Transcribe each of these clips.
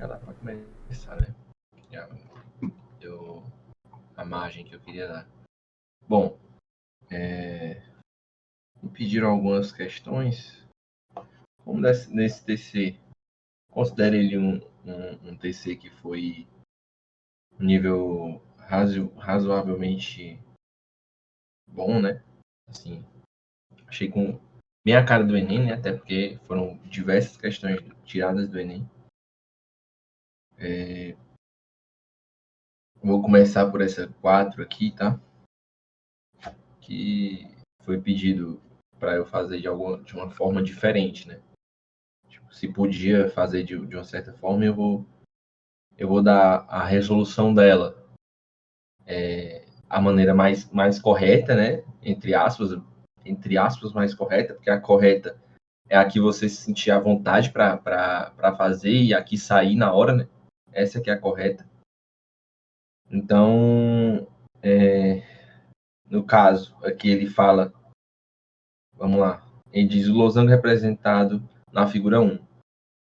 Já dá para começar, né? Já deu a margem que eu queria dar. Bom, me pediram algumas questões. Como nesse TC, considere ele um TC que foi nível razoavelmente bom, né? Assim, achei com bem a cara do Enem, né? Até porque foram diversas questões tiradas do Enem. Vou começar por essa 4 aqui, tá? Que foi pedido para eu fazer de uma forma diferente, né? Tipo, se podia fazer de uma certa forma, eu vou dar a resolução dela, a maneira mais correta, né? Entre aspas, mais correta, porque a correta é a que você se sentir à vontade para fazer e aqui sair na hora, né? Essa que é a correta. Então, no caso, aqui ele fala, vamos lá, ele diz o losango representado na figura 1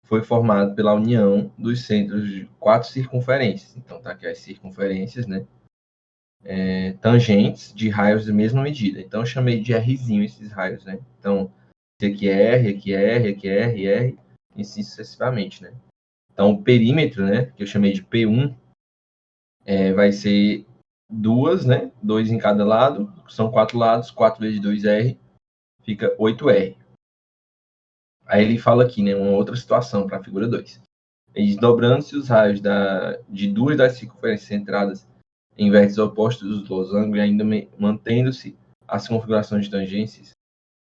foi formado pela união dos centros de 4 circunferências. Então, tá aqui as circunferências, né? Tangentes de raios de mesma medida. Então, eu chamei de Rzinho esses raios, né? Então, esse aqui é R, aqui é R, aqui é R, R, e assim sucessivamente, né? Então, o perímetro, né, que eu chamei de P1, vai ser duas, né? 2 em cada lado, são 4 lados, 4 vezes 2R, fica 8R. Aí ele fala aqui, né, uma outra situação para a figura 2. Desdobrando-se os raios de duas das circunferências centradas em vértices opostos dos losangos e ainda mantendo-se as configurações de tangências,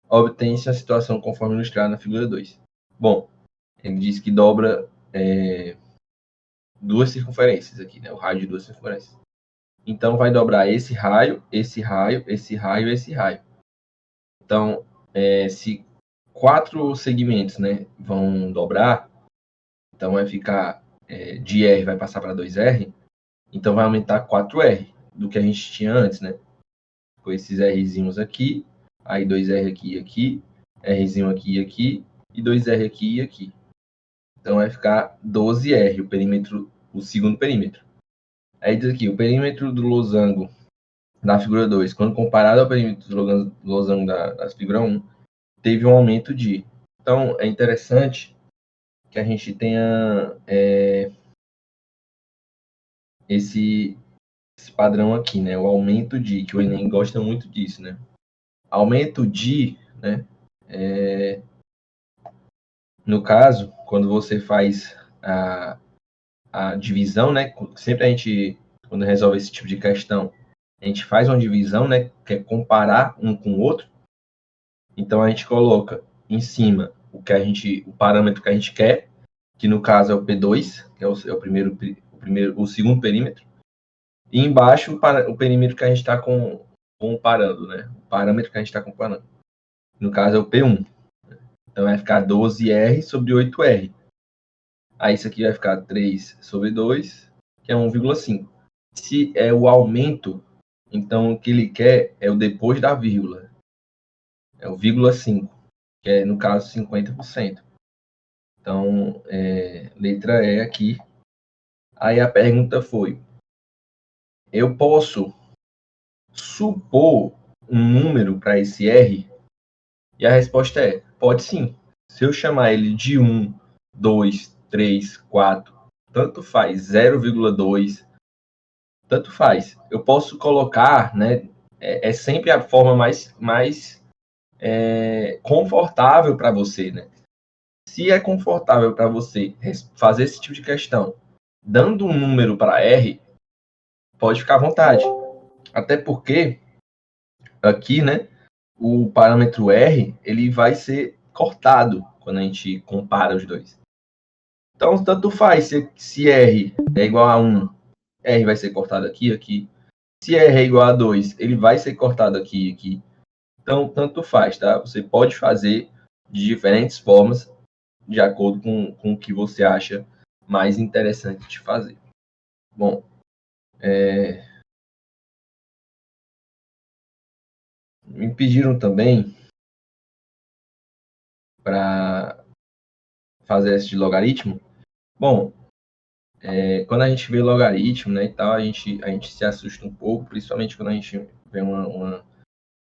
obtém-se a situação conforme ilustrada na figura 2. Bom, ele diz que dobra duas circunferências aqui, né, o raio de duas circunferências. Então, vai dobrar esse raio, esse raio, esse raio e esse raio. Então, se 4 segmentos, né, vão dobrar, então vai ficar de R vai passar para 2R, então vai aumentar 4R do que a gente tinha antes, né? Com esses Rzinhos aqui, aí 2R aqui e aqui, Rzinho aqui e aqui, e 2R aqui e aqui. Então vai ficar 12R, o perímetro, o segundo perímetro. Aí diz aqui, o perímetro do losango da figura 2, quando comparado ao perímetro do losango da figura 1, teve um aumento de. Então é interessante que a gente tenha esse padrão aqui, né? O aumento de, que o Enem gosta muito disso, né? Aumento de, né? No caso, quando você faz a divisão, né? Sempre a gente, quando resolve esse tipo de questão, a gente faz uma divisão, né? Que é comparar um com o outro. Então a gente coloca em cima o parâmetro que a gente quer, que no caso é o P2, que é o segundo perímetro, e embaixo o perímetro que a gente está comparando, né? O parâmetro que a gente está comparando. No caso é o P1. Então vai ficar 12R sobre 8R. Aí isso aqui vai ficar 3 sobre 2, que é 1,5. Se é o aumento, então o que ele quer é o depois da vírgula. É o 0,5, que é, no caso, 50%. Então, letra E aqui. Aí a pergunta foi, eu posso supor um número para esse R? E a resposta é, pode sim. Se eu chamar ele de 1, 2, 3, 4, tanto faz, 0,2, tanto faz. Eu posso colocar, né? É sempre a forma mais confortável para você, né? Se é confortável para você fazer esse tipo de questão, dando um número para R, pode ficar à vontade. Até porque aqui, né? O parâmetro R ele vai ser cortado quando a gente compara os dois. Então, tanto faz se R é igual a 1, R vai ser cortado aqui, aqui. Se R é igual a 2, ele vai ser cortado aqui, aqui. Então, tanto faz, tá? Você pode fazer de diferentes formas, de acordo com o que você acha mais interessante de fazer. Bom, me pediram também para fazer esse de logaritmo. Bom, quando a gente vê logaritmo, né, e tal, a gente se assusta um pouco, principalmente quando a gente vê uma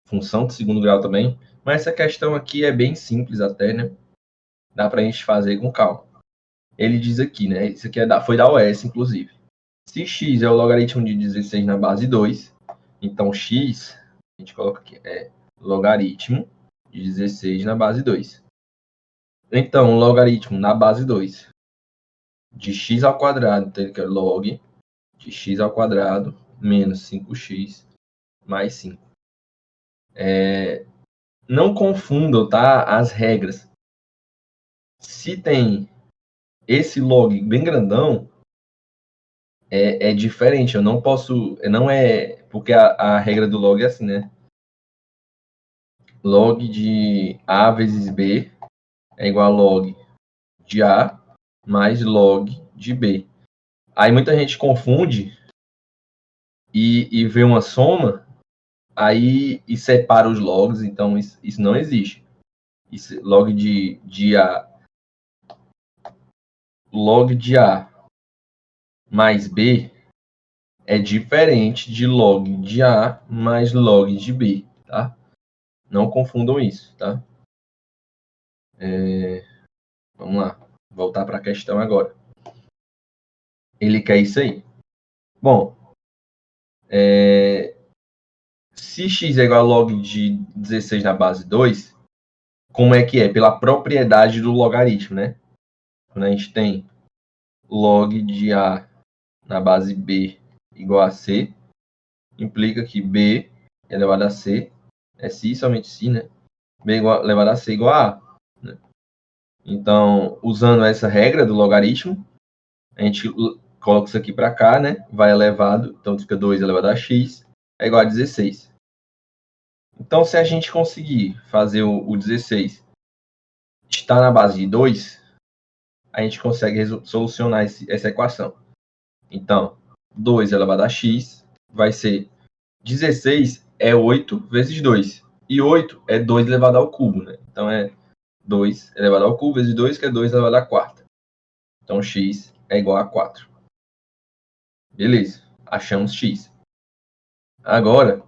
função de segundo grau também. Mas essa questão aqui é bem simples até, né? Dá para a gente fazer com calma. Ele diz aqui, né? Isso aqui foi da OS, inclusive. Se x é o logaritmo de 16 na base 2, então x, a gente coloca aqui, é logaritmo de 16 na base 2. Então, o logaritmo na base 2 de x ao quadrado, então ele quer log de x ao quadrado menos 5x mais 5. Não confundam, tá, as regras. Se tem esse log bem grandão, é diferente. Eu não posso, não é, porque a regra do log é assim, né? Log de A vezes B é igual a log de A mais log de B. Aí muita gente confunde e vê uma soma, aí e separa os logs, então isso não existe. Isso, log de A mais B é diferente de log de A mais log de B, tá? Não confundam isso, tá? Vamos lá, voltar para a questão agora. Ele quer isso aí. Bom, se x é igual a log de 16 na base 2, como é que é? Pela propriedade do logaritmo, né? Quando a gente tem log de A na base B igual a C, implica que B elevado a C é si, somente si, né? B elevado a C igual a A. Né? Então, usando essa regra do logaritmo, a gente coloca isso aqui para cá, né? Vai elevado, então fica 2 elevado a x é igual a 16. Então, se a gente conseguir fazer o 16 estar na base de 2, a gente consegue solucionar essa equação. Então, 2 elevado a x vai ser 16 é 8 vezes 2. E 8 é 2 elevado ao cubo, né? Então, é 2 elevado ao cubo vezes 2, que é 2 elevado à quarta. Então, x é igual a 4. Beleza, achamos x. Agora,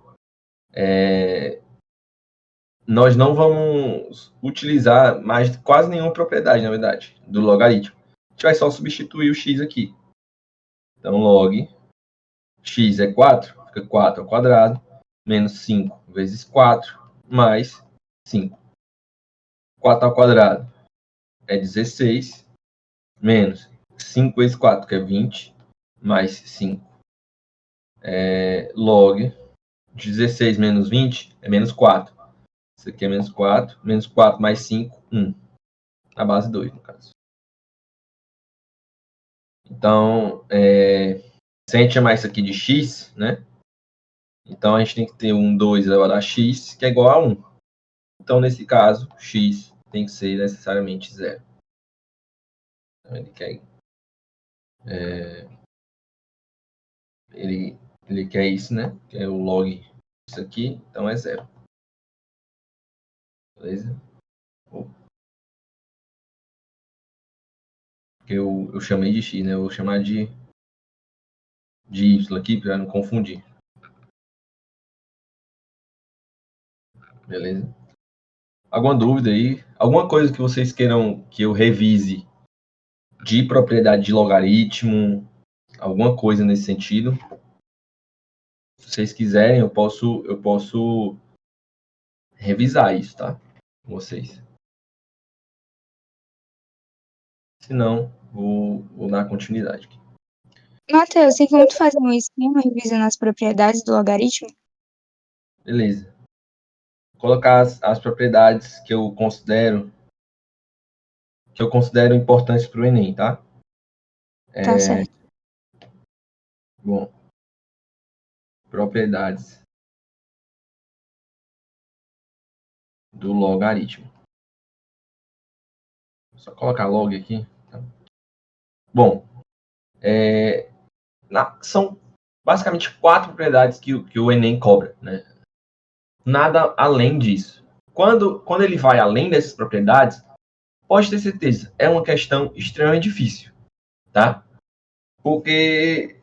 nós não vamos utilizar mais quase nenhuma propriedade, na verdade, do logaritmo. A gente vai só substituir o x aqui. Então, log x é 4, fica 4 ao quadrado, menos 5 vezes 4, mais 5. 4 ao quadrado é 16, menos 5 vezes 4, que é 20, mais 5. Log de 16 menos 20 é menos 4. Isso aqui é menos 4 mais 5, 1. Na base 2, no caso. Então, se a gente chamar isso aqui de x, né? Então, a gente tem que ter um 2 elevado a x, que é igual a 1. Então, nesse caso, x tem que ser necessariamente 0. Então, ele quer isso, né? Que é o log disso aqui, então é 0. Beleza? Porque eu chamei de x, né? Eu vou chamar de y aqui para não confundir. Beleza? Alguma dúvida aí? Alguma coisa que vocês queiram que eu revise de propriedade de logaritmo? Alguma coisa nesse sentido? Se vocês quiserem, eu posso revisar isso, tá? Com vocês. Se não, vou dar continuidade aqui. Matheus, tem como tu fazer um esquema revisando as propriedades do logaritmo? Beleza. Vou colocar as propriedades que eu considero importantes para o Enem, tá? Tá certo. Bom, propriedades do logaritmo. Vou só colocar log aqui. Tá? Bom, são basicamente 4 propriedades que o Enem cobra, né? Nada além disso. Quando ele vai além dessas propriedades, pode ter certeza, é uma questão extremamente difícil, tá? Porque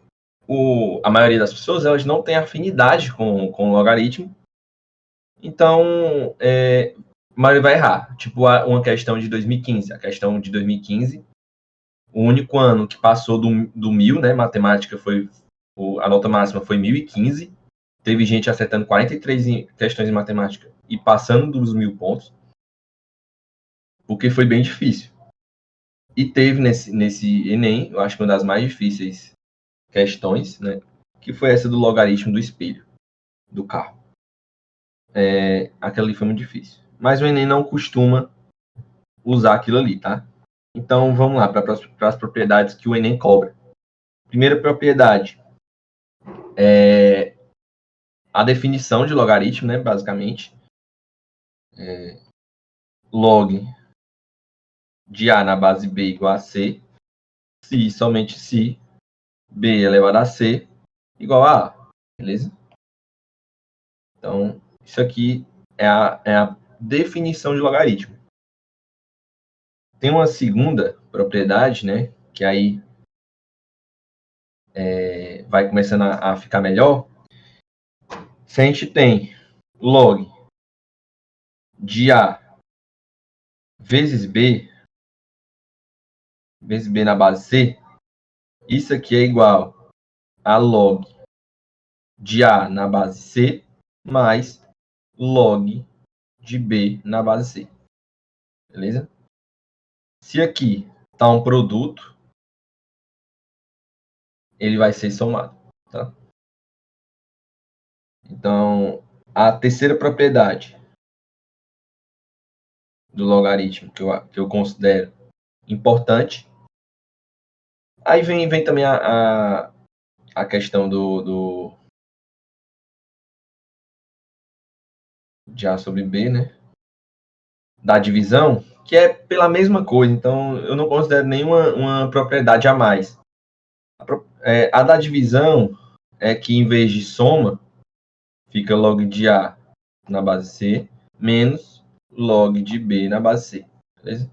a maioria das pessoas elas não tem afinidade com o logaritmo, então a maioria vai errar. Tipo, uma questão de 2015. A questão de 2015, o único ano que passou do 1000, né? Matemática foi, a nota máxima foi 1015. Teve gente acertando 43 questões em matemática e passando dos 1000 pontos, porque foi bem difícil. E teve nesse Enem, eu acho que uma das mais difíceis questões, né? Que foi essa do logaritmo do espelho do carro. Aquela ali foi muito difícil. Mas o Enem não costuma usar aquilo ali, tá? Então vamos lá para as propriedades que o Enem cobra. Primeira propriedade é a definição de logaritmo, né? Basicamente, log de A na base B igual a C, se somente se B elevado a C igual a A, beleza? Então, isso aqui é a definição de logaritmo. Tem uma segunda propriedade, né, que aí vai começando a ficar melhor. Se a gente tem log de A vezes B na base C, isso aqui é igual a log de A na base C mais log de B na base C. Beleza? Se aqui está um produto, ele vai ser somado. Tá? Então, a terceira propriedade do logaritmo que eu considero importante. Aí vem também a questão de A sobre B, né? Da divisão, que é pela mesma coisa. Então, eu não considero nenhuma uma propriedade a mais. A da divisão é que, em vez de soma, fica log de A na base C menos log de B na base C. Beleza?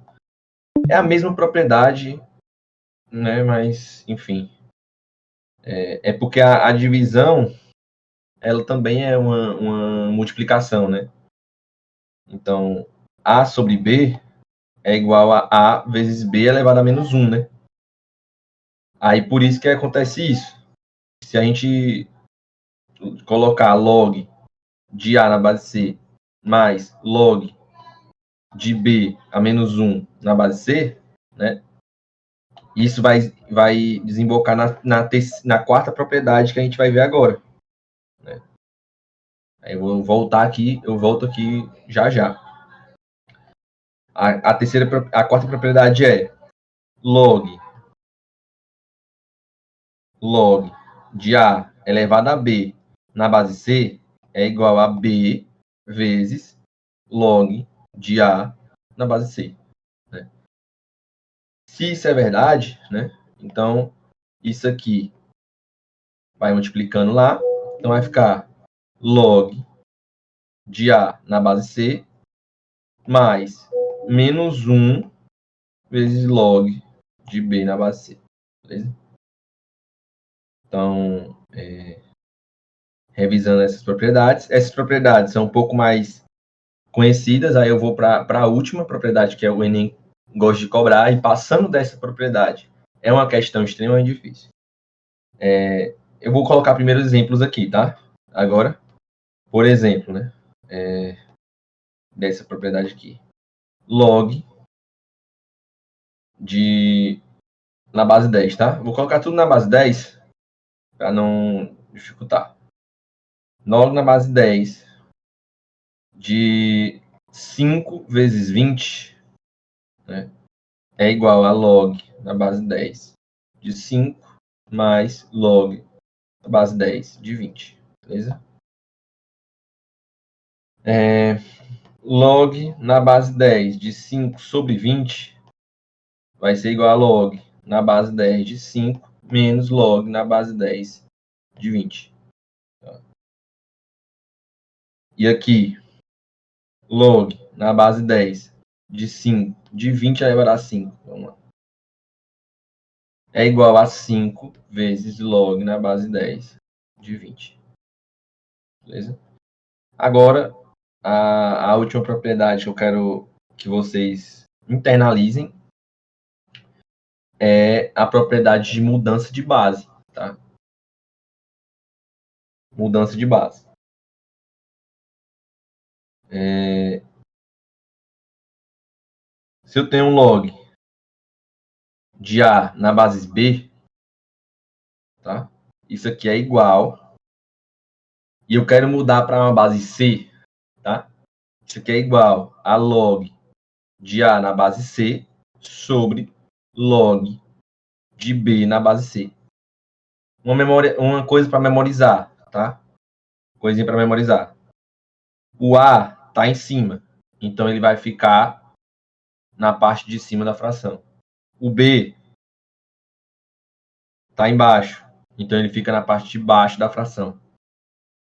É a mesma propriedade, né? Mas, enfim. É porque a divisão, ela também é uma multiplicação, né? Então, A sobre B é igual a A vezes B elevado a menos 1, né? Aí, por isso que acontece isso. Se a gente colocar log de A na base C mais log de B a menos 1 na base C, né? Isso vai desembocar na quarta propriedade que a gente vai ver agora. Né? Aí eu vou voltar aqui, eu volto aqui já já. A quarta propriedade é log de A elevado a B na base C é igual a B vezes log de A na base C. Né? Se isso é verdade, né? Então isso aqui vai multiplicando lá, então vai ficar log de A na base C mais menos 1 vezes log de B na base C. Beleza? Então, revisando essas propriedades são um pouco mais conhecidas, aí eu vou para a última propriedade, que é o Enem gosta de cobrar, e passando dessa propriedade é uma questão extremamente difícil. Eu vou colocar primeiro exemplos aqui, tá? Agora, por exemplo, né? Dessa propriedade aqui. Log na base 10, tá? Vou colocar tudo na base 10 para não dificultar. Log na base 10 de 5 vezes 20, né, é igual a log na base 10 de 5 mais log na base 10 de 20. Beleza? Log na base 10 de 5 sobre 20 vai ser igual a log na base 10 de 5 menos log na base 10 de 20. E aqui, log na base 10 de 5 de 20 elevado a 5. Vamos lá. é igual a 5 vezes log na base 10 de 20. Beleza? Agora, a última propriedade que eu quero que vocês internalizem é a propriedade de mudança de base, tá? Mudança de base. Se eu tenho um log de A na base B, tá? Isso aqui é igual, e eu quero mudar para uma base C, tá? Isso aqui é igual a log de A na base C sobre log de B na base C. Uma coisa para memorizar, tá? Coisinha para memorizar. O A está em cima, então ele vai ficar na parte de cima da fração. O B está embaixo, então ele fica na parte de baixo da fração.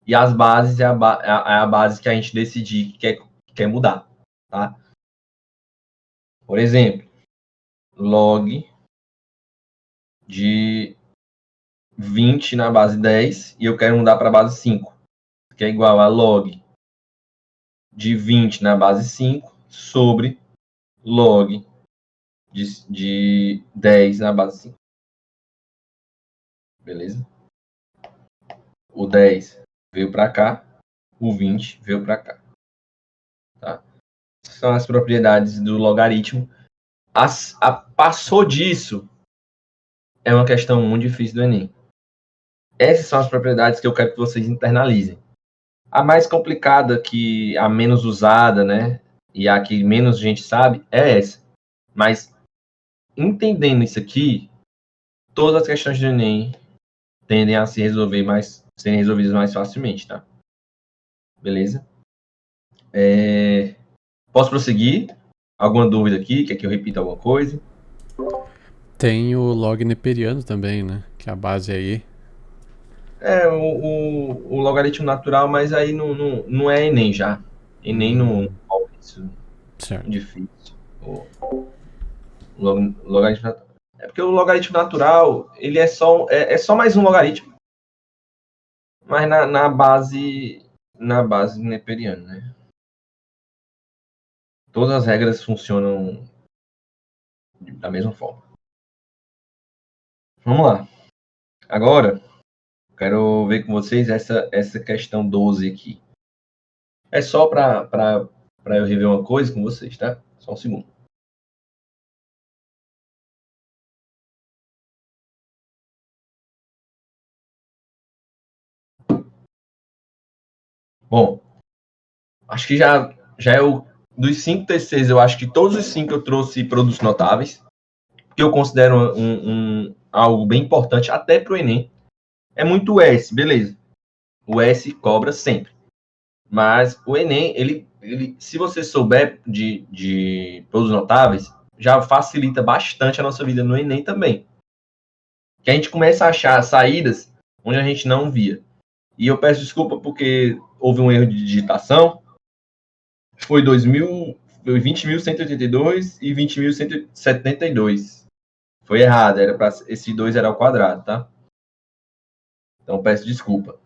E as bases é a base que a gente decidir que quer mudar, tá? Por exemplo, log de 20 na base 10 e eu quero mudar para a base 5, que é igual a log de 20 na base 5 sobre log de 10 na base 5. Beleza? O 10 veio para cá, o 20 veio para cá. Tá? São as propriedades do logaritmo. Passou disso, é uma questão muito difícil do Enem. Essas são as propriedades que eu quero que vocês internalizem. A mais complicada, que a menos usada, né, e a que menos gente sabe, é essa. Mas, entendendo isso aqui, todas as questões do Enem tendem a serem resolvidas mais facilmente, tá? Beleza? Posso prosseguir? Alguma dúvida aqui? Quer que eu repita alguma coisa? Tem o log neperiano também, né? Que é a base aí. O logaritmo natural, mas aí não é Enem já. Enem não cobra isso. Certo. Difícil. Logaritmo natural. É porque o logaritmo natural, ele é só mais um logaritmo. Mas na base neperiana, né? Todas as regras funcionam da mesma forma. Vamos lá. Agora, quero ver com vocês essa questão 12 aqui. É só para eu rever uma coisa com vocês, tá? Só um segundo. Bom, acho que já é dos 5 TCs, eu acho que todos os 5 eu trouxe produtos notáveis, que eu considero algo bem importante, até para o Enem. É muito o S, beleza. O S cobra sempre. Mas o Enem, ele se você souber de produtos notáveis, já facilita bastante a nossa vida no Enem também. Que a gente começa a achar saídas onde a gente não via. E eu peço desculpa porque houve um erro de digitação. Foi 20.182 e 20.172. Foi errado, esse 2 era ao quadrado, tá? Então peço desculpa.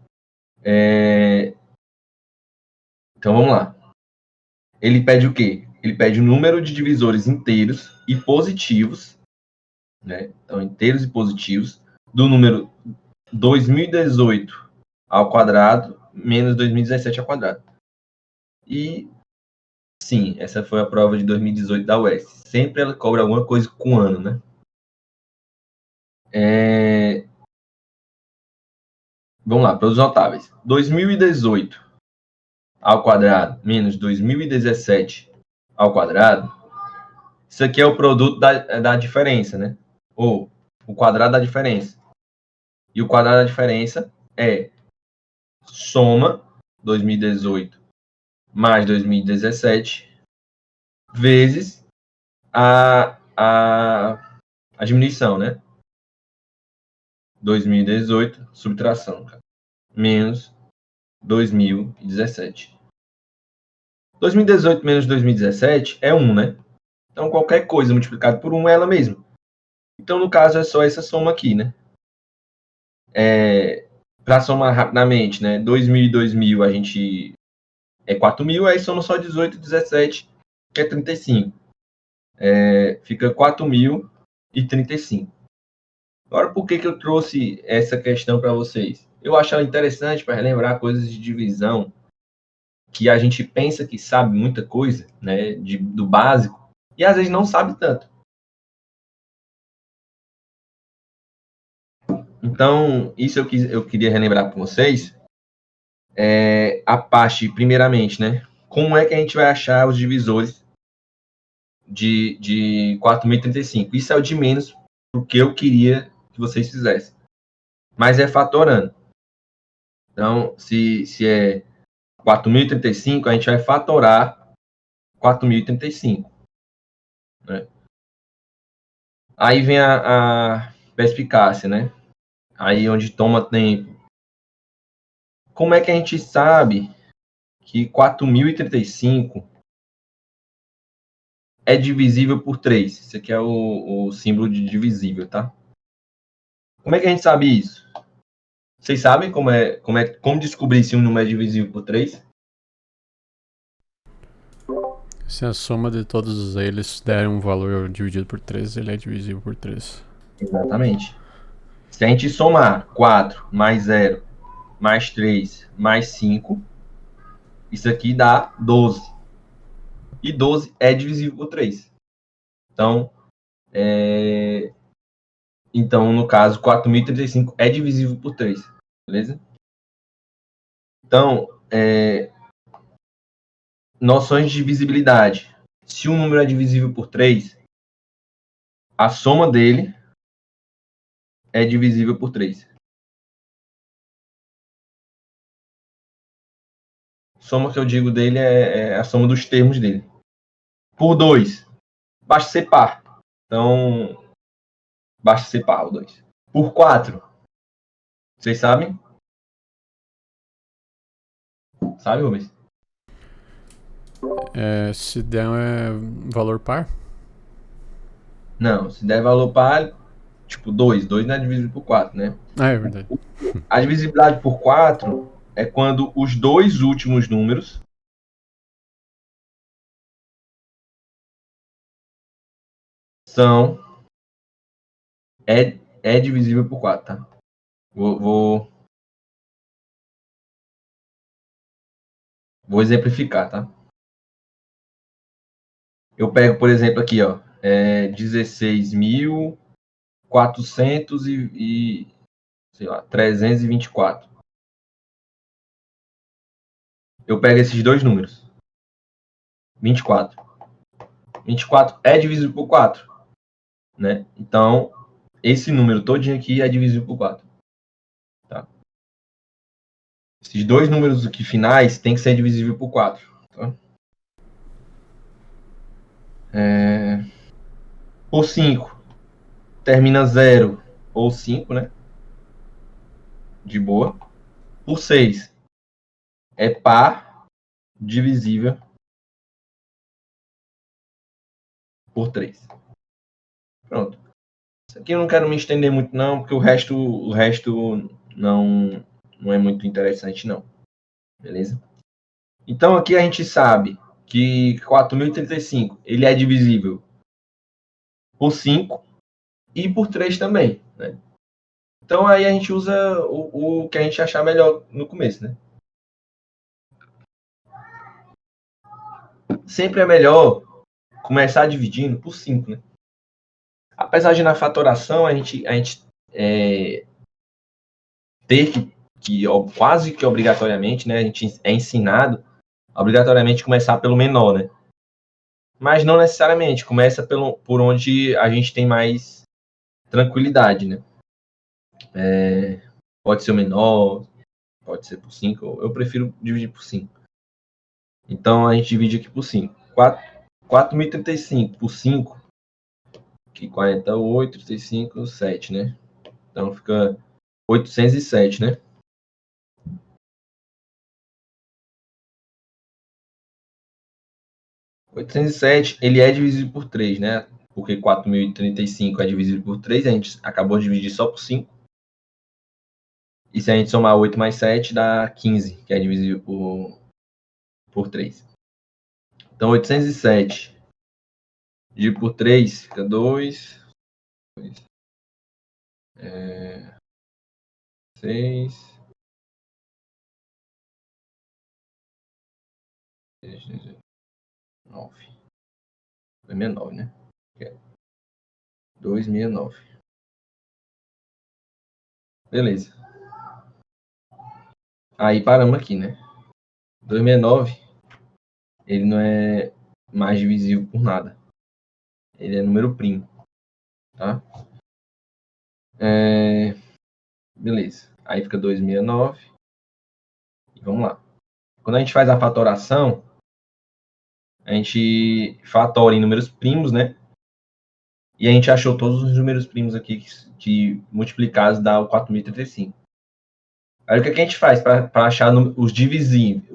Então vamos lá. Ele pede o quê? Ele pede o número de divisores inteiros e positivos, né? Então inteiros e positivos do número 2018 ao quadrado menos 2017 ao quadrado. E sim, essa foi a prova de 2018 da UES. Sempre ela cobra alguma coisa com ano, né? Vamos lá, para os notáveis. 2018 ao quadrado menos 2017 ao quadrado. Isso aqui é o produto da diferença, né? Ou o quadrado da diferença. E o quadrado da diferença é soma 2018 mais 2017 vezes a diminuição, né? 2018, subtração, menos 2017. 2018 menos 2017 é 1, né? Então, qualquer coisa multiplicado por 1 é ela mesma. Então, no caso, é só essa soma aqui, né? Para somar rapidamente, né? 2.000 e 2.000, a gente é 4.000, aí soma só 18 e 17, que é 35. Fica 4.035. Agora, por que eu trouxe essa questão para vocês? Eu acho ela interessante para relembrar coisas de divisão que a gente pensa que sabe muita coisa, né, do básico, e às vezes não sabe tanto. Então, isso eu queria relembrar para vocês. A parte, primeiramente, né, como é que a gente vai achar os divisores de 4.035? Isso é o de menos do que eu queria que vocês fizessem. Mas é fatorando. Então, se é 4.035, a gente vai fatorar 4.035. Né? Aí vem a perspicácia, né? Aí onde toma tempo. Como é que a gente sabe que 4.035 é divisível por 3? Esse aqui é o símbolo de divisível, tá? Como é que a gente sabe isso? Vocês sabem como descobrir se um número é divisível por 3? Se a soma de todos eles der um valor dividido por 3, ele é divisível por 3. Exatamente. Se a gente somar 4 mais 0 mais 3 mais 5, isso aqui dá 12. E 12 é divisível por 3. Então, no caso, 4.035 é divisível por 3. Beleza? Então, noções de divisibilidade. Se um número é divisível por 3, a soma dele é divisível por 3. Soma que eu digo dele é a soma dos termos dele. Por 2, basta ser par. Então, basta ser par o 2. Por 4, vocês sabem? Sabe, Rubens? Se der valor par? Não, se der valor par, tipo 2. 2 não é divisível por 4, né? Ah, é verdade. A divisibilidade por 4 é quando os dois últimos números são... É divisível por 4, tá? Vou exemplificar, tá? Eu pego, por exemplo, aqui, ó, 16.400 sei lá, 324. Eu pego esses dois números. 24. 24 é divisível por 4, né? Então, esse número todinho aqui é divisível por 4. Tá? Esses dois números aqui finais tem que ser divisível por 4. Tá? Por 5, termina 0 ou 5, né? De boa. Por 6, é par divisível por 3. Pronto. Isso aqui eu não quero me estender muito, não, porque o resto não é muito interessante, não. Beleza? Então, aqui a gente sabe que 4.035 ele é divisível por 5 e por 3 também, né? Então, aí a gente usa o que a gente achar melhor no começo, né? Sempre é melhor começar dividindo por 5, né? Apesar de na fatoração a gente ter que quase que obrigatoriamente, né? A gente é ensinado obrigatoriamente começar pelo menor, né? Mas não necessariamente, começa por onde a gente tem mais tranquilidade, né? Pode ser o menor, pode ser por 5, eu prefiro dividir por 5. Então a gente divide aqui por 5. 4.035 por 5, que 48, 35, 7, né? Então fica 807, né? 807, ele é divisível por 3, né? porque 4.035 é divisível por 3, a gente acabou de dividir só por 5. E se a gente somar 8 mais 7, dá 15, que é divisível por 3. Então, 807 dividido por 3, fica 2. 6. 9. 269, né? 269. Beleza. Aí paramos aqui, né? 269, ele não é mais divisível por nada. Ele é número primo, tá? Beleza. Aí fica 269. E vamos lá. Quando a gente faz a fatoração, a gente fatora em números primos, né? E a gente achou todos os números primos aqui que multiplicados dá o 4.035. Aí o que a gente faz para achar os divisíveis,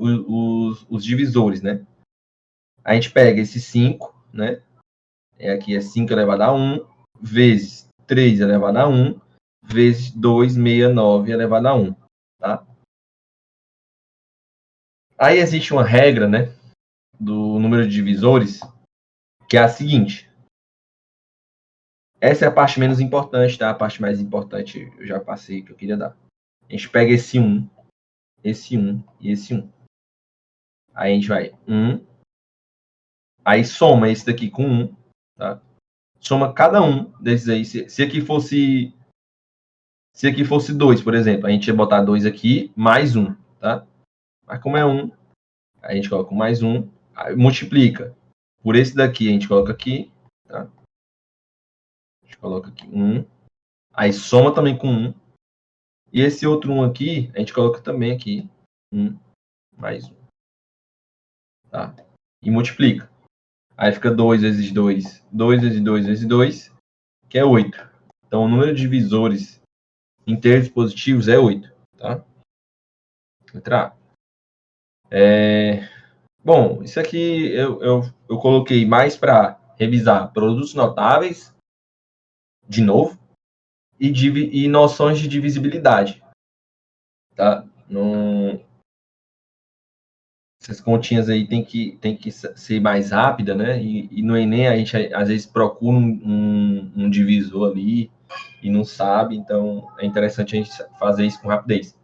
os divisores, né? A gente pega esse 5, né? Aqui é 5 elevado a 1, vezes 3 elevado a 1, vezes 269 elevado a 1, tá? Aí existe uma regra, né? Do número de divisores, que é a seguinte. Essa é a parte menos importante, tá? A parte mais importante eu já passei, que eu queria dar. A gente pega esse 1 e esse 1. Aí a gente vai 1. Aí soma esse daqui com 1, tá? Soma cada um desses aí. Se aqui fosse 2, por exemplo, a gente ia botar 2 aqui, mais 1, tá? Mas como é 1, a gente coloca mais 1, multiplica. Por esse daqui a gente coloca aqui, tá? A gente coloca aqui 1. Aí soma também com 1. E esse outro 1 aqui, a gente coloca também aqui 1 mais 1. Tá? E multiplica. Aí fica 2 vezes 2, 2 vezes 2 vezes 2, que é 8. Então o número de divisores inteiros positivos é 8. Tá? Letra A. Bom, isso aqui eu coloquei mais para revisar produtos notáveis, de novo, e noções de divisibilidade. Tá? Essas continhas aí tem que ser mais rápida, né? E no Enem a gente às vezes procura um divisor ali e não sabe, então é interessante a gente fazer isso com rapidez.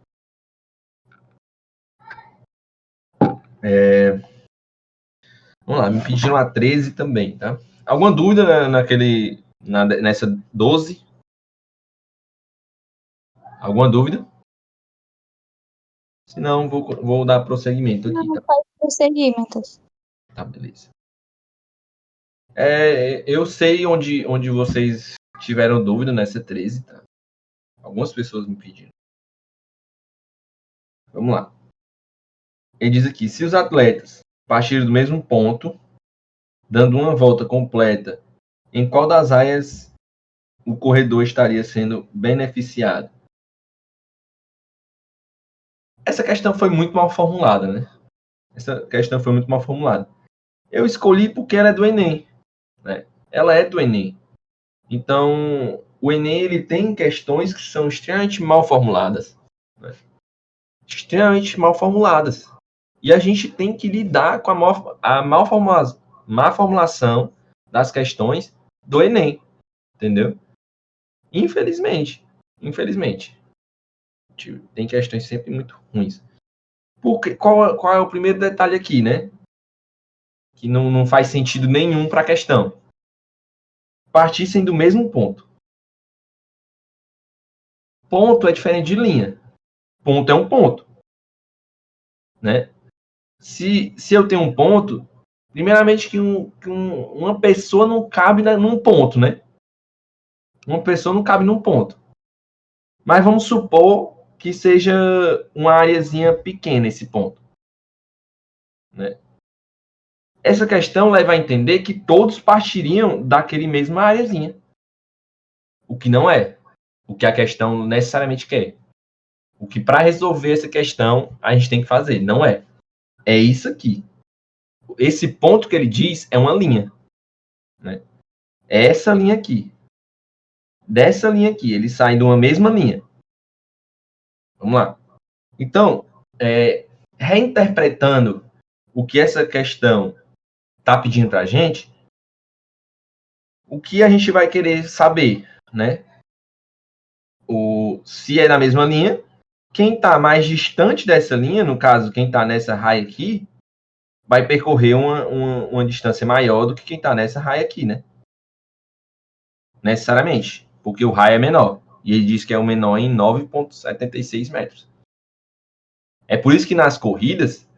Vamos lá, me pediram a 13 também, tá? Alguma dúvida nessa 12? Alguma dúvida? Se não, vou dar prosseguimento aqui, tá? Não pode prosseguir, Matheus. Tá, beleza. Eu sei onde vocês tiveram dúvida nessa 13, tá? Algumas pessoas me pediram. Vamos lá. Ele diz aqui, se os atletas partirem do mesmo ponto, dando uma volta completa, em qual das áreas o corredor estaria sendo beneficiado? Essa questão foi muito mal formulada, né? Eu escolhi porque ela é do Enem, né? Ela é do Enem. Então, o Enem ele tem questões que são extremamente mal formuladas, né? Extremamente mal formuladas. E a gente tem que lidar com a má formulação das questões do Enem, entendeu? Infelizmente. Tem questões sempre muito ruins. Porque, qual é o primeiro detalhe aqui, né? Que não faz sentido nenhum para a questão. Partissem do mesmo ponto. Ponto é diferente de linha. Ponto é um ponto, né? Se eu tenho um ponto, primeiramente que uma pessoa não cabe num ponto, né? Uma pessoa não cabe num ponto. Mas vamos supor que seja uma areazinha pequena esse ponto, né? Essa questão leva a entender que todos partiriam daquele mesma areazinha. O que não é. O que a questão necessariamente quer. O que para resolver essa questão a gente tem que fazer. Não é. É isso aqui. Esse ponto que ele diz é uma linha, né? é essa linha aqui. Dessa linha aqui, eles saem de uma mesma linha. Vamos lá. Então, reinterpretando o que essa questão está pedindo para a gente, o que a gente vai querer saber, né? Se é na mesma linha, quem está mais distante dessa linha, no caso, quem está nessa raia aqui, vai percorrer uma distância maior do que quem está nessa raia aqui, né? Necessariamente, porque o raio é menor. E ele diz que é o menor em 9,76 metros. É por isso que nas corridas,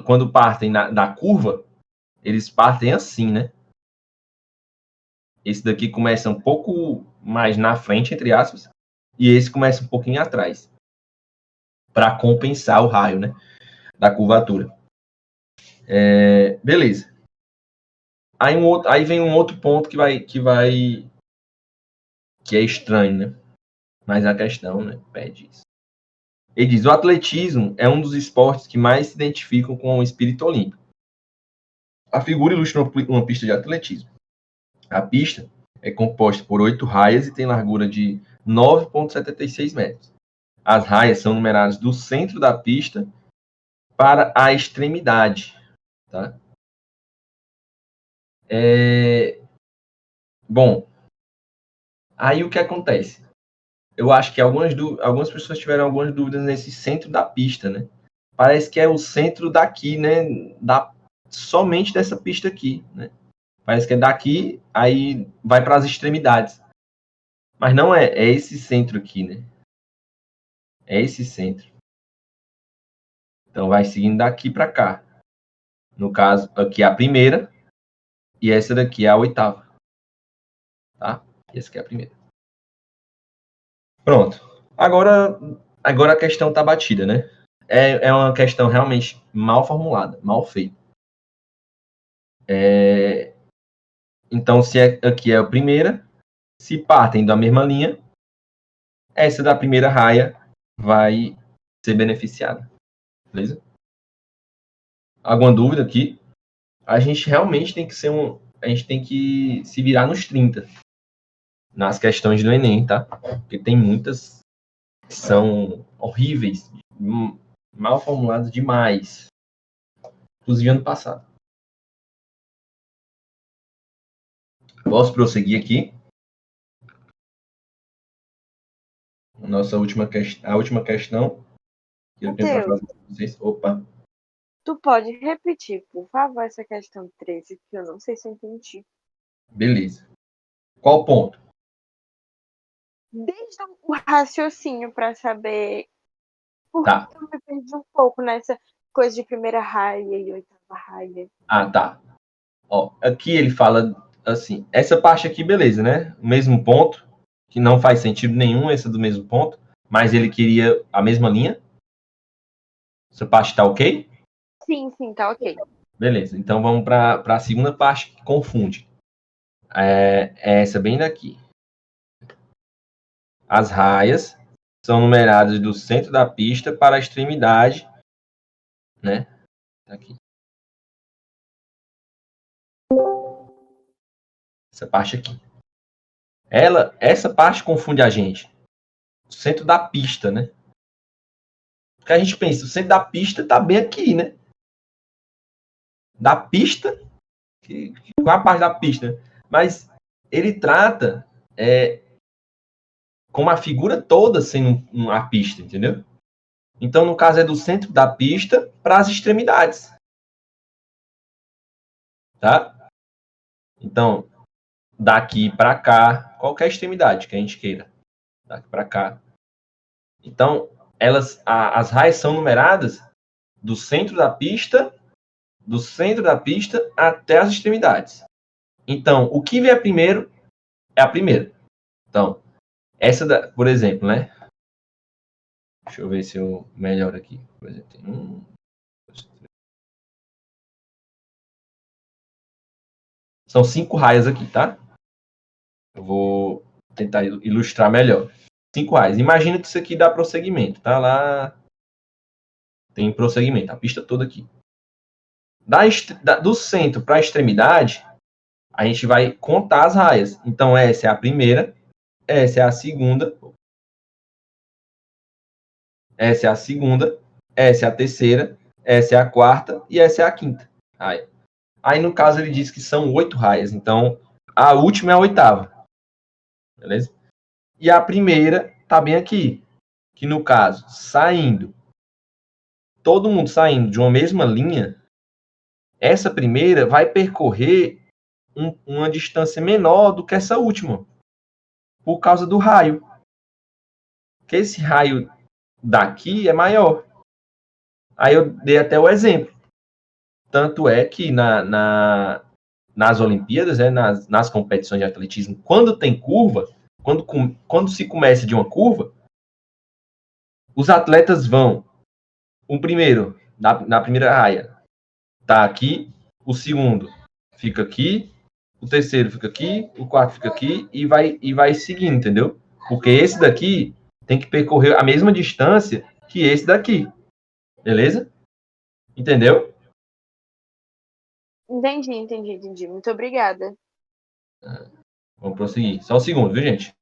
quando partem da curva, eles partem assim, né? Esse daqui começa um pouco mais na frente, entre aspas, e esse começa um pouquinho atrás, para compensar o raio, né, da curvatura. Beleza. Aí vem um outro ponto que é estranho, né? Mas a questão, né, pede isso. Ele diz: o atletismo é um dos esportes que mais se identificam com o espírito olímpico. A figura ilustra uma pista de atletismo. A pista é composta por 8 raias e tem largura de 9,76 metros. As raias são numeradas do centro da pista para a extremidade. Tá? Bom, aí o que acontece? Eu acho que algumas pessoas tiveram algumas dúvidas nesse centro da pista, né? Parece que é o centro daqui, né? Somente dessa pista aqui, né? Parece que é daqui, aí vai para as extremidades. Mas não é esse centro aqui, né? É esse centro. Então vai seguindo daqui para cá. No caso, aqui é a primeira e essa daqui é a oitava. Tá? Essa aqui é a primeira. Pronto. Agora a questão tá batida, né? É uma questão realmente mal formulada, mal feita. Então, se aqui é a primeira, se partem da mesma linha, essa da primeira raia vai ser beneficiada. Beleza? Alguma dúvida aqui? A gente realmente tem que a gente tem que se virar nos 30 nas questões do Enem, tá? Porque tem muitas que são horríveis, mal formuladas demais. Inclusive ano passado. Posso prosseguir aqui? A última questão que eu tenho para fazer com vocês. Opa. Tu pode repetir, por favor, essa questão 13, que eu não sei se eu entendi. Beleza. Qual ponto? Desde o raciocínio para saber por Tá. que eu me perdi um pouco nessa coisa de primeira raia e oitava raia. Ah, tá. Ó, aqui ele fala assim, essa parte aqui, beleza, né? O mesmo ponto, que não faz sentido nenhum esse do mesmo ponto, mas ele queria a mesma linha. Essa parte tá ok? Sim, tá ok. Beleza, então vamos para a segunda parte que confunde. É essa bem daqui. As raias são numeradas do centro da pista para a extremidade, né? Aqui. Essa parte aqui. Essa parte confunde a gente. O centro da pista, né? Porque a gente pensa, o centro da pista tá bem aqui, né? Da pista, qual é a parte da pista? Mas ele trata como a figura toda sendo uma pista, entendeu? Então, no caso, é do centro da pista para as extremidades. Tá? Então, daqui para cá, qualquer extremidade que a gente queira. Daqui para cá. Então, as raias são numeradas do centro da pista até as extremidades. Então, o que vier primeiro é a primeira. Então, por exemplo, né? Deixa eu ver se eu melhoro aqui. Por exemplo, tem 1, 2, 3. São 5 raias aqui, tá? Eu vou tentar ilustrar melhor. 5 raias. Imagina que isso aqui dá prosseguimento, tá? Lá tem prosseguimento, a pista toda aqui. do centro para a extremidade, a gente vai contar as raias. Então, essa é a primeira, essa é a segunda, essa é a segunda, essa é a terceira, essa é a quarta e essa é a quinta raia. Aí, no caso, ele diz que são 8 raias. Então, a última é a oitava. Beleza? E a primeira tá bem aqui. Que, no caso, todo mundo saindo de uma mesma linha, essa primeira vai percorrer uma distância menor do que essa última. Por causa do raio. Porque esse raio daqui é maior. Aí eu dei até o exemplo. Tanto é que nas Olimpíadas, né, nas competições de atletismo, quando tem curva, quando se começa de uma curva, os atletas vão, o primeiro, na primeira raia, tá aqui, o segundo fica aqui, o terceiro fica aqui, o quarto fica aqui, e vai seguindo, entendeu? Porque esse daqui tem que percorrer a mesma distância que esse daqui. Beleza? Entendeu? Entendi. Muito obrigada. Vamos prosseguir. Só um segundo, viu, gente?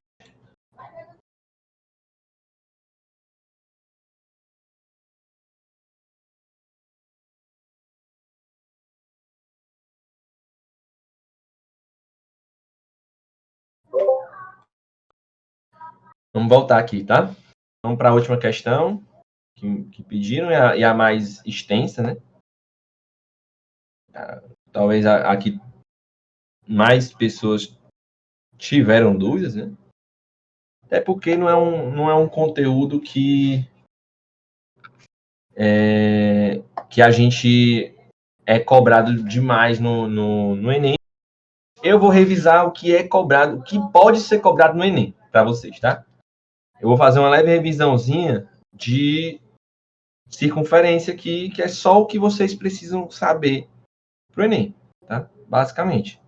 Vamos voltar aqui, tá? Vamos para a última questão que pediram e a mais extensa, né? Talvez aqui mais pessoas tiveram dúvidas, né? Até porque não é um conteúdo que a gente é cobrado demais no Enem. Eu vou revisar o que é cobrado, o que pode ser cobrado no Enem, para vocês, tá? Eu vou fazer uma leve revisãozinha de circunferência aqui, que é só o que vocês precisam saber para o Enem, tá? Basicamente.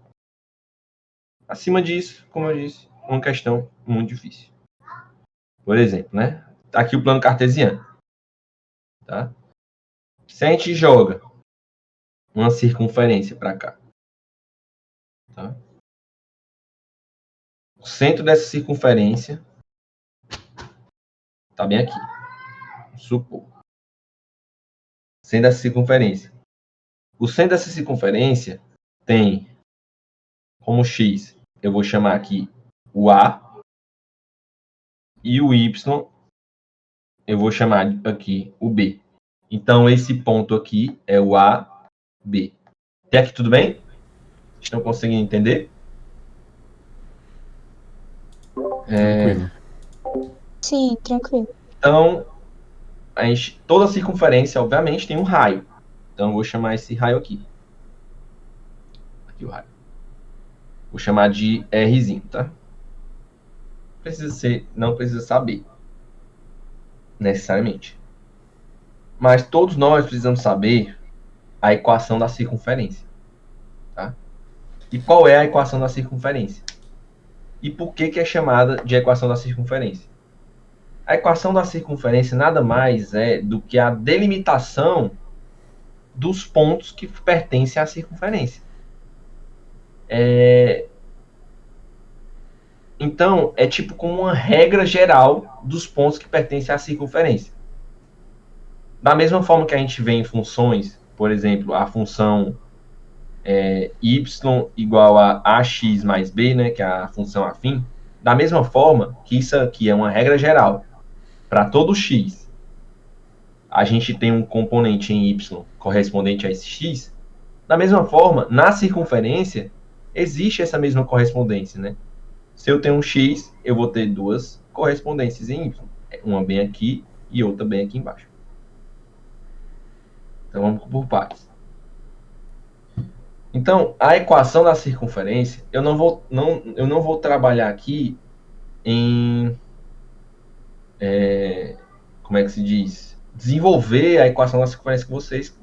Acima disso, como eu disse, uma questão muito difícil. Por exemplo, né? Tá aqui o plano cartesiano, tá? Se a gente joga uma circunferência para cá, tá? O centro dessa circunferência tá bem aqui. Vamos supor. Centro dessa circunferência. O centro dessa circunferência tem como X, eu vou chamar aqui o A, e o Y, eu vou chamar aqui o B. Então, esse ponto aqui é o A, B. Até aqui tudo bem? Estão conseguindo entender? Tranquilo. Sim, tranquilo. Então, toda a circunferência, obviamente, tem um raio. Então, eu vou chamar esse raio aqui. Aqui o raio. Vou chamar de Rzinho, tá? Não precisa saber. Necessariamente. Mas todos nós precisamos saber a equação da circunferência. Tá? E qual é a equação da circunferência? E por que é chamada de equação da circunferência? A equação da circunferência nada mais é do que a delimitação dos pontos que pertencem à circunferência. Então, é tipo como uma regra geral dos pontos que pertencem à circunferência. Da mesma forma que a gente vê em funções, por exemplo, a função y igual a ax mais b, né, que é a função afim, da mesma forma que isso aqui é uma regra geral para todo x, a gente tem um componente em y correspondente a esse x, da mesma forma, na circunferência, existe essa mesma correspondência, né? Se eu tenho um x, eu vou ter duas correspondências em y, uma bem aqui e outra bem aqui embaixo. Então, vamos por partes. Então, a equação da circunferência, eu não vou trabalhar aqui em... como é que se diz? Desenvolver a equação da circunferência com vocês.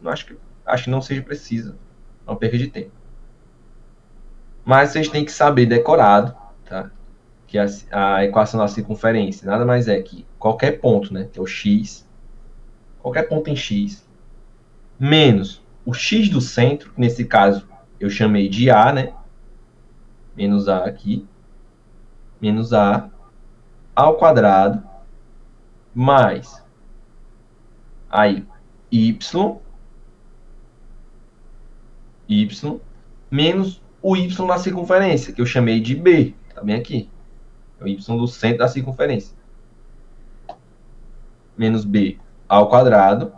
Acho que não seja preciso. É uma perca de tempo. Mas vocês têm que saber decorado, tá? Que a equação da circunferência nada mais é que qualquer ponto, né? Que é o x. Qualquer ponto em x. Menos o x do centro, nesse caso eu chamei de a, né? Menos a aqui, menos a ao quadrado, mais aí y, menos o y na circunferência, que eu chamei de b, tá bem aqui. É o y do centro da circunferência. Menos b ao quadrado,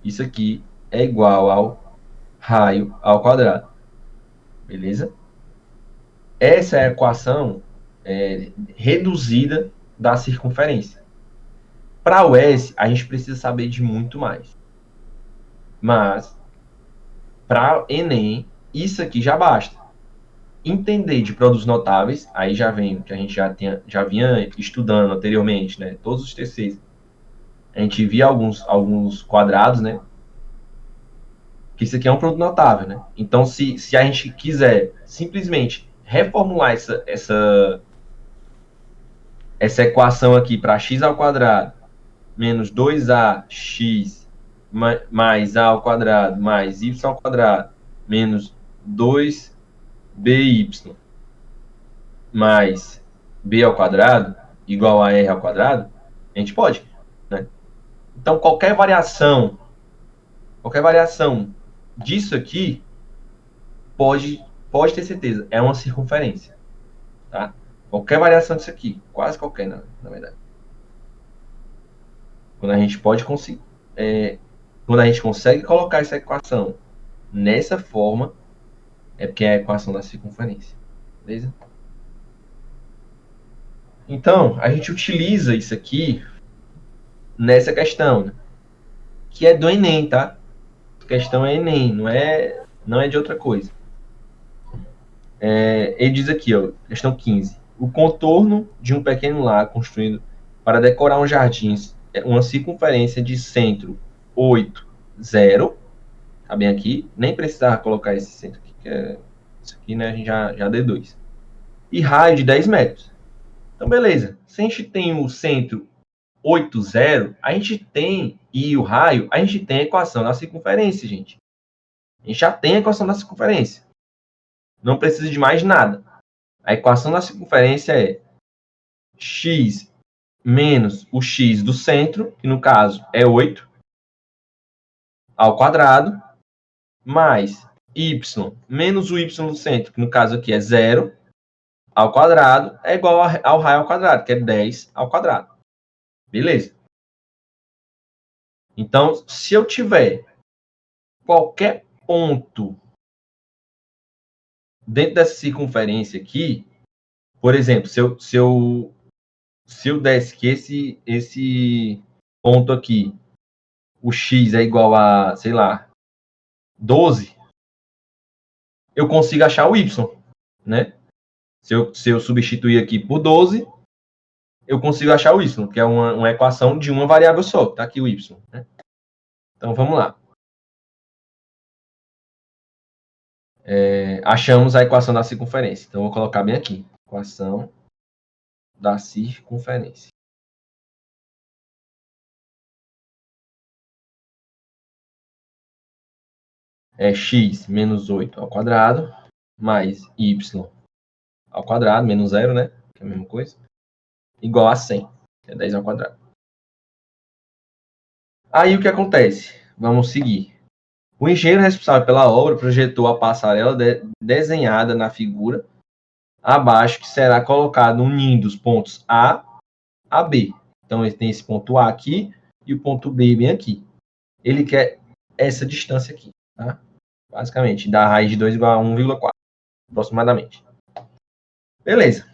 isso aqui é igual ao raio ao quadrado. Beleza? Essa é a equação reduzida da circunferência. Para o S, a gente precisa saber de muito mais. Mas, para Enem, isso aqui já basta. Entender de produtos notáveis, aí já vem o que a gente já vinha estudando anteriormente, né? Todos os TCs. A gente via alguns quadrados, né? Que isso aqui é um produto notável, né? Então, se a gente quiser simplesmente reformular essa equação aqui para x ao quadrado menos 2ax mais a ao quadrado mais y ao quadrado menos 2by mais b ao quadrado igual a r ao quadrado, a gente pode, né? Então, qualquer variação disso aqui pode ter certeza, é uma circunferência, tá? Qualquer variação disso aqui, quase qualquer, na verdade. Quando a gente consegue colocar essa equação nessa forma, é porque é a equação da circunferência, beleza? Então, a gente utiliza isso aqui nessa questão, né? Que é do Enem, tá? A questão é Enem, não é de outra coisa. Ele diz aqui, ó, questão 15. O contorno de um pequeno lago construído para decorar um jardim, uma circunferência de centro 8, 0. Tá bem aqui? Nem precisava colocar esse centro aqui, que é isso aqui, né? A gente já deu 2. E raio de 10 metros. Então, beleza. Se a gente tem o centro 8, 0, a gente tem, e o raio, a gente tem a equação da circunferência, gente. A gente já tem a equação da circunferência. Não precisa de mais nada. A equação da circunferência é x menos o x do centro, que no caso é 8, ao quadrado, mais y menos o y do centro, que no caso aqui é 0, ao quadrado, é igual ao raio ao quadrado, que é 10 ao quadrado. Beleza? Então, se eu tiver qualquer ponto dentro dessa circunferência aqui, por exemplo, se eu desse que esse ponto aqui, o x é igual a, sei lá, 12, eu consigo achar o y, né? Se eu substituir aqui por 12, eu consigo achar o y, que é uma equação de uma variável só. Tá aqui o y, né? Então, vamos lá. Achamos a equação da circunferência. Então, eu vou colocar bem aqui. Equação da circunferência. É x menos 8 ao quadrado, mais y ao quadrado, menos 0, né? Que é a mesma coisa. Igual a 100, que é 10 ao quadrado. Aí, o que acontece? Vamos seguir. O engenheiro responsável pela obra projetou a passarela desenhada na figura abaixo, que será colocado unindo os pontos A a B. Então, ele tem esse ponto A aqui e o ponto B bem aqui. Ele quer essa distância aqui, tá? Basicamente, dá a raiz de 2 igual a 1,4, aproximadamente. Beleza.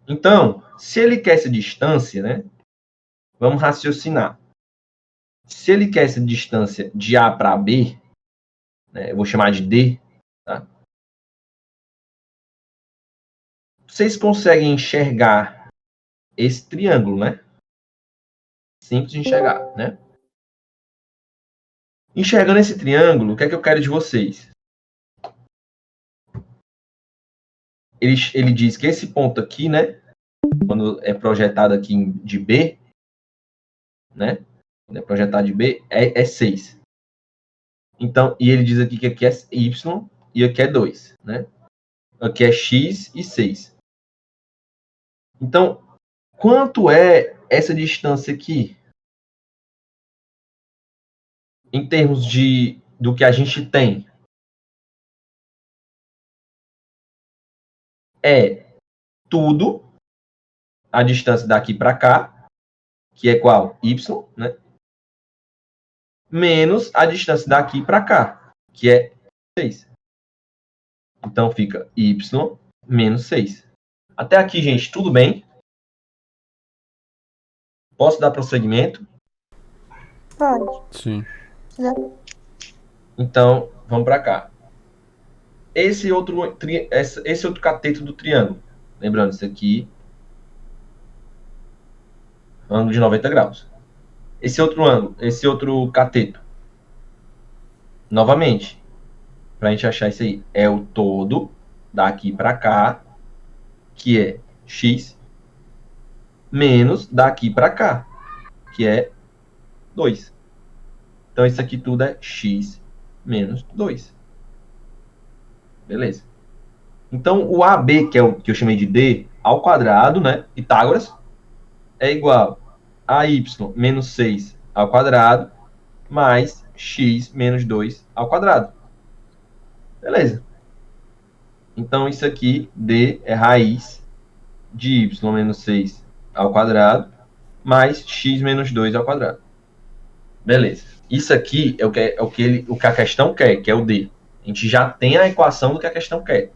Então, se ele quer essa distância, né? Vamos raciocinar. Se ele quer essa distância de A para B, né, eu vou chamar de D, tá? Vocês conseguem enxergar esse triângulo, né? Simples de enxergar, né? Enxergando esse triângulo, o que é que eu quero de vocês? Ele diz que esse ponto aqui, né? Quando é projetado aqui de B, né? Quando é projetado de B, é 6. Então, e ele diz aqui que aqui é y e aqui é 2, né? Aqui é x e 6. Então, quanto é essa distância aqui? Em termos do que a gente tem. É tudo, a distância daqui para cá, que é qual? Y, né? Menos a distância daqui para cá, que é 6. Então, fica y menos 6. Até aqui, gente, tudo bem? Posso dar prosseguimento? Pode. Sim. Então, vamos para cá. Esse outro cateto do triângulo. Lembrando, isso aqui, ângulo de 90 graus. Esse outro ângulo, esse outro cateto. Novamente, para a gente achar isso aí, é o todo daqui para cá, que é x, menos daqui para cá, que é 2. Então, isso aqui tudo é x menos 2. Beleza. Então, o AB, que é o que eu chamei de D, ao quadrado, né? Pitágoras, é igual a y menos 6 ao quadrado, mais x menos 2 ao quadrado. Beleza. Então, isso aqui, D, é raiz de y menos 6 ao quadrado, mais x menos 2 ao quadrado. Beleza. Isso aqui é o que a questão quer, que é o D. A gente já tem a equação do que a questão quer.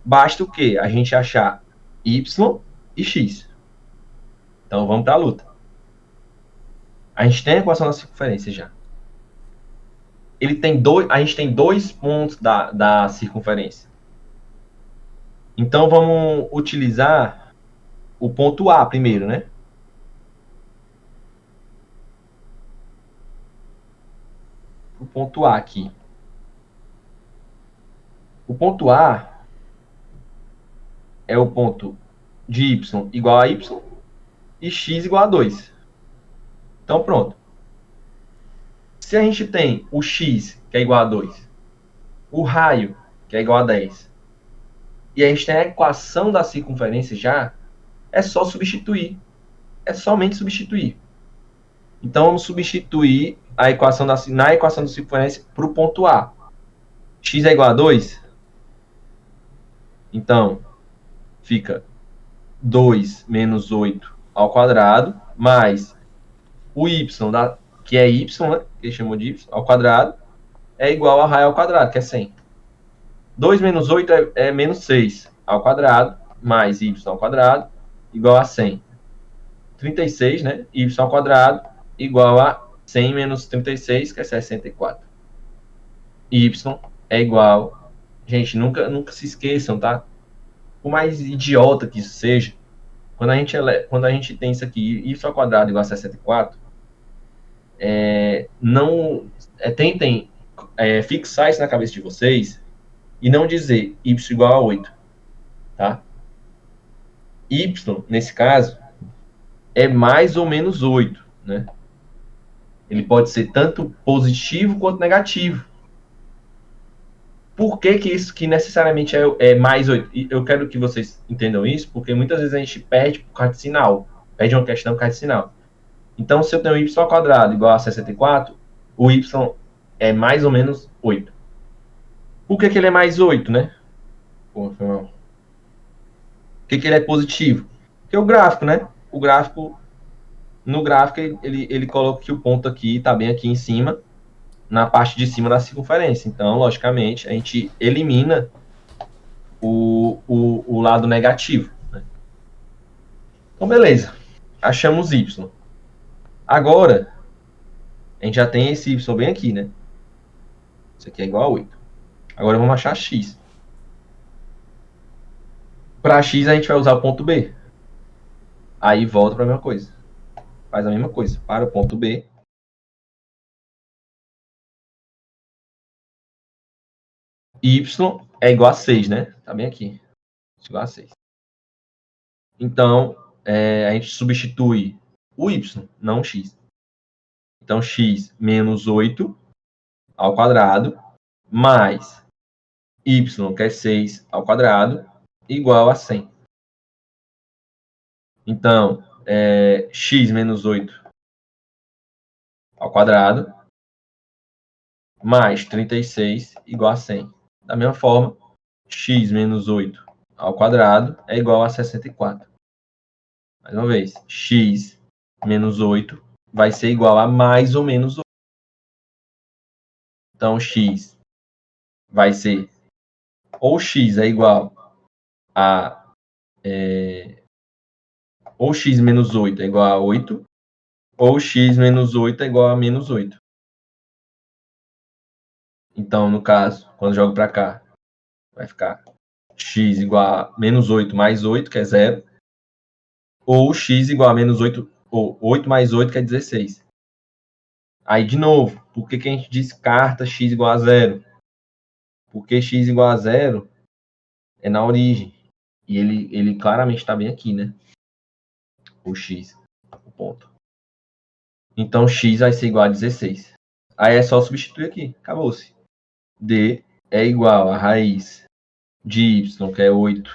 Basta o quê? A gente achar y e x. Então, vamos para a luta. A gente tem a equação da circunferência já. A gente tem 2 pontos da circunferência. Então, vamos utilizar o ponto A primeiro, né? O ponto A aqui. O ponto A é o ponto de y igual a y e x igual a 2. Então, pronto. Se a gente tem o x, que é igual a 2, o raio, que é igual a 10, e a gente tem a equação da circunferência já, é só substituir. É somente substituir. Então, vamos substituir na equação da circunferência para o ponto A. X é igual a 2. Então, fica 2 menos 8 ao quadrado, mais o y, que é y, né? Que ele chamou de y, ao quadrado, é igual a raio ao quadrado, que é 100. 2 menos 8 é menos 6 ao quadrado, mais y ao quadrado, igual a 100. 36, né? Y ao quadrado, igual a 100 menos 36, que é 64. Y é igual... Gente, nunca se esqueçam, tá? Por mais idiota que isso seja, quando a gente tem isso aqui, y ao quadrado igual a 64, tentem fixar isso na cabeça de vocês e não dizer y igual a 8, tá? Y, nesse caso, é mais ou menos 8, né? Ele pode ser tanto positivo quanto negativo. Por que isso que necessariamente é mais 8? Eu quero que vocês entendam isso, porque muitas vezes a gente perde por causa de sinal. Perde uma questão por causa de sinal. Então, se eu tenho y ao quadrado igual a 64, o y é mais ou menos 8. Por que ele é mais 8, né? Por que ele é positivo? Porque o gráfico, né? No gráfico, ele coloca que o ponto aqui está bem aqui em cima, na parte de cima da circunferência. Então, logicamente, a gente elimina o lado negativo, né? Então, beleza. Achamos y. Agora, a gente já tem esse y bem aqui, né? Isso aqui é igual a 8. Agora, vamos achar x. Para x, a gente vai usar o ponto B. Aí, volta para a mesma coisa. Faz a mesma coisa. Para o ponto B. Y é igual a 6, né? Tá bem aqui. Igual a 6. Então, a gente substitui o y, não o x. Então, x menos 8 ao quadrado mais y, que é 6 ao quadrado, igual a 100. Então, x menos 8 ao quadrado mais 36 igual a 100. Da mesma forma, x menos 8 ao quadrado é igual a 64. Mais uma vez, x menos 8 vai ser igual a mais ou menos 8. Então, x vai ser, ou x é igual a, ou x menos 8 é igual a 8, ou x menos 8 é igual a menos 8. Então, no caso, quando eu jogo para cá, vai ficar x igual a menos 8 mais 8, que é 0, ou x igual a menos 8, ou 8 mais 8, que é 16. Aí, de novo, por que a gente descarta x igual a 0? Porque x igual a 0 é na origem. E ele claramente está bem aqui, né? O x, o ponto. Então, x vai ser igual a 16. Aí é só substituir aqui. Acabou-se. D é igual a raiz de y, que é 8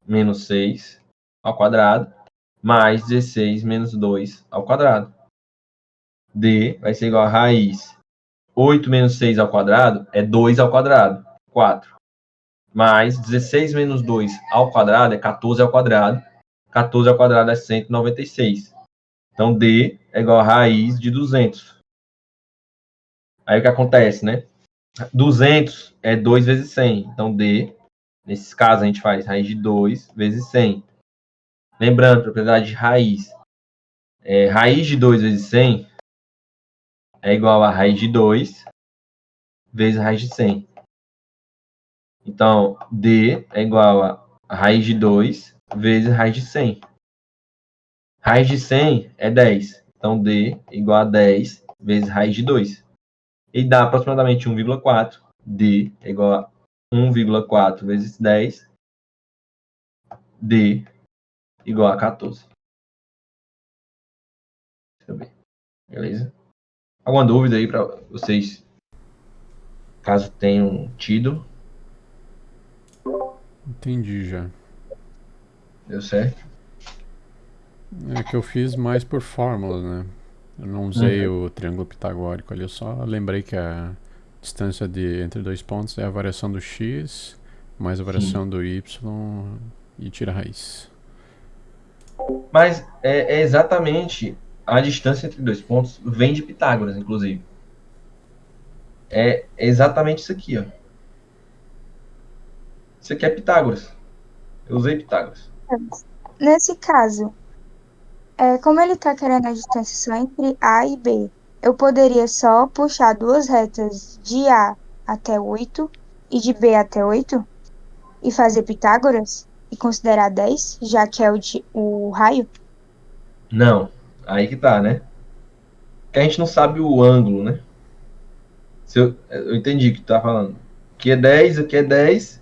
menos 6 ao quadrado, mais 16 menos 2 ao quadrado. D vai ser igual a raiz 8 menos 6 ao quadrado é 2 ao quadrado, 4. Mais 16 menos 2 ao quadrado é 14 ao quadrado. 14 ao quadrado é 196. Então, D é igual a raiz de 200. Aí o que acontece, né? 200 é 2 vezes 100. Então, D, nesses casos, a gente faz raiz de 2 vezes 100. Lembrando, propriedade de raiz. Raiz de 2 vezes 100 é igual a raiz de 2 vezes raiz de 100. Então, D é igual a raiz de 2 vezes raiz de 100. Raiz de 100 é 10. Então, D é igual a 10 vezes raiz de 2. E dá aproximadamente 1,4. D é igual a 1,4 vezes 10. D igual a 14. Deixa eu ver. Beleza? Alguma dúvida aí para vocês, caso tenham tido? Entendi já. Deu certo? É que eu fiz mais por fórmulas, né? Eu não usei o triângulo pitagórico ali, eu só lembrei que a distância entre dois pontos é a variação do x mais a variação do y e tira a raiz. Mas é exatamente a distância entre dois pontos vem de Pitágoras, inclusive. É exatamente isso aqui, ó. Isso aqui é Pitágoras. Eu usei Pitágoras. Nesse caso, como ele está querendo a distância só entre A e B, eu poderia só puxar duas retas de A até 8 e de B até 8 e fazer Pitágoras e considerar 10, já que é o raio? Não. Aí que tá, né? Porque a gente não sabe o ângulo, né? Eu entendi o que tu tá falando. Aqui é 10, aqui é 10.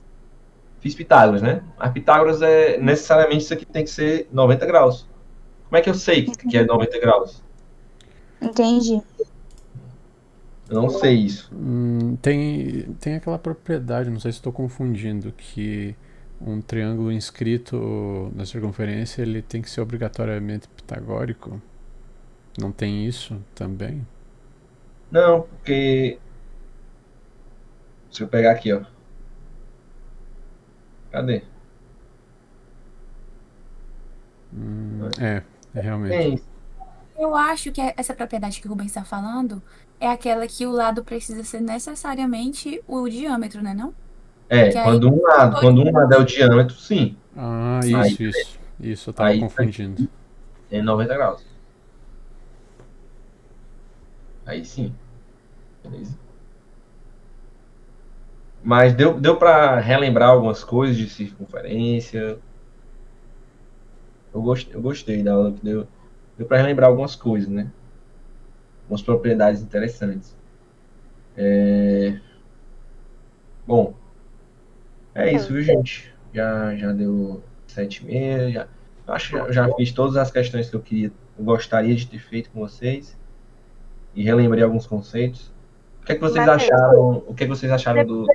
Fiz Pitágoras, né? Mas Pitágoras é necessariamente isso aqui tem que ser 90 graus. Como é que eu sei que é 90 graus? Entendi. Eu não sei isso. Tem aquela propriedade, não sei se estou confundindo, que um triângulo inscrito na circunferência ele tem que ser obrigatoriamente pitagórico. Não tem isso também? Não, porque... Se eu pegar aqui, ó. Cadê? Realmente. Tem. Eu acho que essa propriedade que o Rubens está falando é aquela que o lado precisa ser necessariamente o diâmetro, né, não? Que aí- Quando um lado é o diâmetro, sim. Ah, Aí- isso, eu tava aí- confundindo. É 90 graus. Aí sim. Beleza. Mas deu para relembrar algumas coisas de circunferência. Eu gostei da aula que deu para relembrar algumas coisas, né? Umas propriedades interessantes. Bom, é isso, viu, gente? Já deu 7h30. Acho que já fiz todas as questões que eu gostaria de ter feito com vocês. E relembrei alguns conceitos. O que é que vocês Matheus, acharam? O que é que vocês acharam do.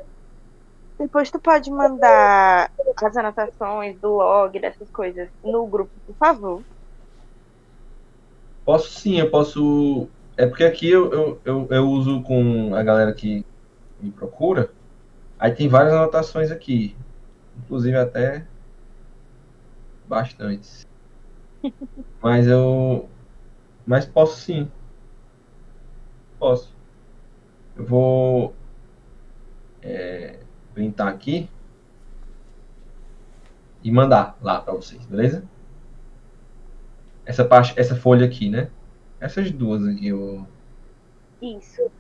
depois tu pode mandar as anotações do log, dessas coisas, no grupo, por favor. Posso sim, eu posso. É porque aqui eu uso com a galera que me procura. Aí tem várias anotações aqui. Inclusive até bastantes. Mas eu. Mas posso sim. Posso. Eu vou printar aqui e mandar lá para vocês, beleza? Essa parte, essa folha aqui, né? Essas duas aqui, Isso.